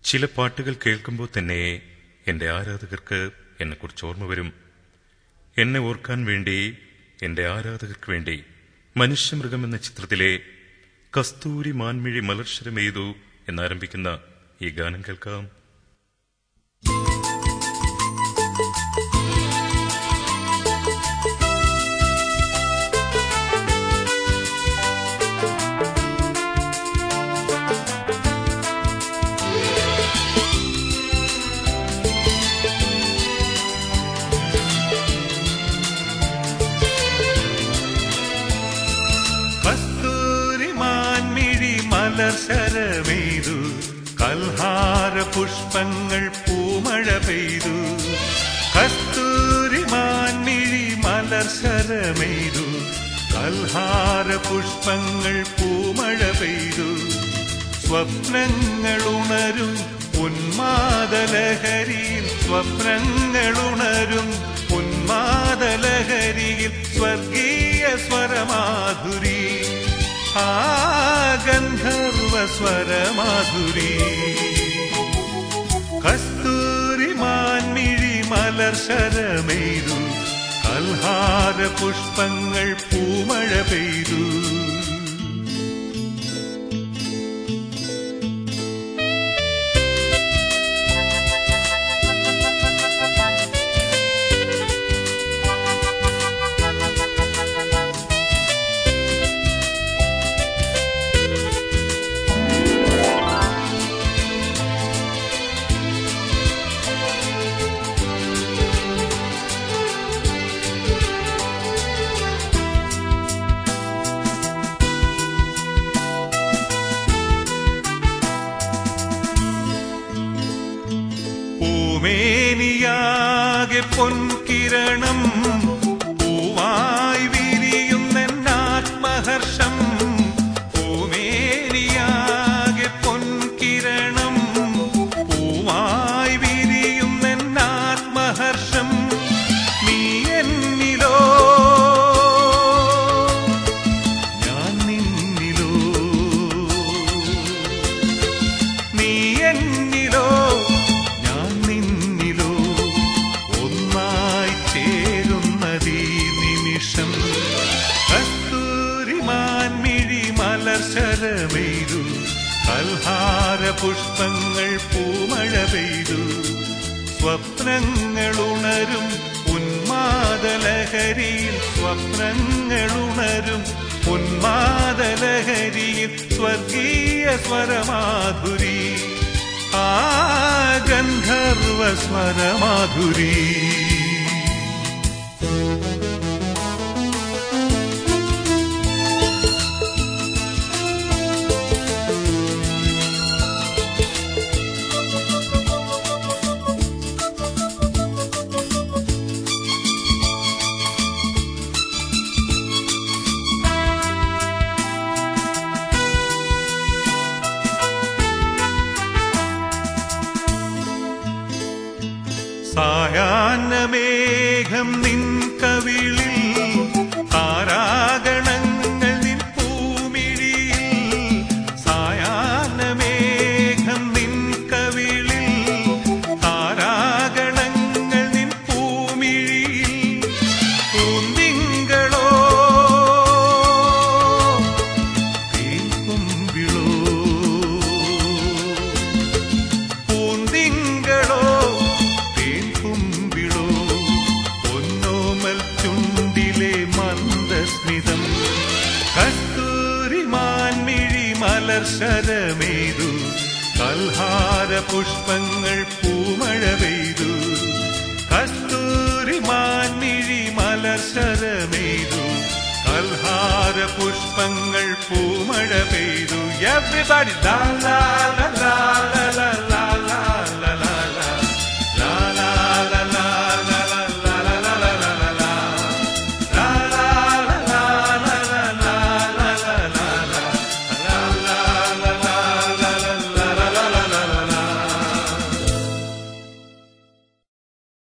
ചില പാട്ടുകൾ കേൾക്കുമ്പോൾ തന്നെ എന്റെ ആരാധകർക്ക് എന്നെക്കുറിച്ച് ഓർമ്മ വരും. എന്നെ ഓർക്കാൻ വേണ്ടി, എന്റെ ആരാധകർക്ക് വേണ്ടി മനുഷ്യമൃഗം എന്ന ചിത്രത്തിലെ കസ്തൂരി മാൻമിഴി മലർശരമെയ്തു എന്നാരംഭിക്കുന്ന ഈ ഗാനം കേൾക്കാം. മലർശരമെയ്തു കൽഹാര പുഷ്പങ്ങൾ പൂമഴ പെയ്തു. കസ്തൂരി മാൻമിഴി മലർശരമെയ്തു കൽഹാര പുഷ്പങ്ങൾ പൂമഴ പെയ്തു. സ്വപ്നങ്ങളുണരും ഉന്മാദലഹരിയിൽ, സ്വപ്നങ്ങളുണരും ഉന്മാദലഹരിയിൽ സ്വർഗീയ സ്വരമാധുരി, ആ ഗന്ധർവ സ്വരമാധുരി. കസ്തൂരി മാൻമിഴി മലർശരമെയ്തു കൽഹാര പുഷ്പങ്ങൾ പൂമഴ പെയ്തു. മേനിയാകെ പൊൻകിരണം പൂവായി വിരിയുന്നാത്മഹർഷം. പൂമേനിയാകെ പൊൻകിരണം പൂവായി വിരിയുന്നാത്മഹർഷം. നീ എന്നിലോ ഞാൻ നിന്നിലോ, നീ എന്നിലോ മലർശരമെയ്തു കൽഹാര പുഷ്പങ്ങൾ പൂമഴ പെയ്തു. സ്വപ്നങ്ങളുണരും ഉന്മാദലഹരിയിൽ, സ്വപ്നങ്ങളുണരും ഉന്മാദലഹരിയിൽ സ്വർഗീയ സ്വരമാധുരി, ആ ഗന്ധർവ സ്വരമാധുരി. സായാഹ്നമേഘം നിൻ കവിളിൽ, താരാഗണങ്ങൾ നിൻ പൂമിഴിയിൽ. സായാഹ്നമേഘം നിൻ കവിളിൽ, താരാഗണങ്ങൾ നിൻ പൂമിഴിയിൽ. പൂന്തിങ്കളോ തേൻകുമ്പിളോ, പൂന്തിങ്കളോ ചുണ്ടിലെ മന്ദസ്മിതം. കസ്തൂരി മാൻമിഴി മലർശരമെയ്തു കൽഹാര പുഷ്പങ്ങൾ പൂമഴ പെയ്തു. കസ്തൂരി മാൻമിഴി മലർശരമെയ്തു കൽഹാര പുഷ്പങ്ങൾ പൂമഴ പെയ്തു. Everybody la la la la.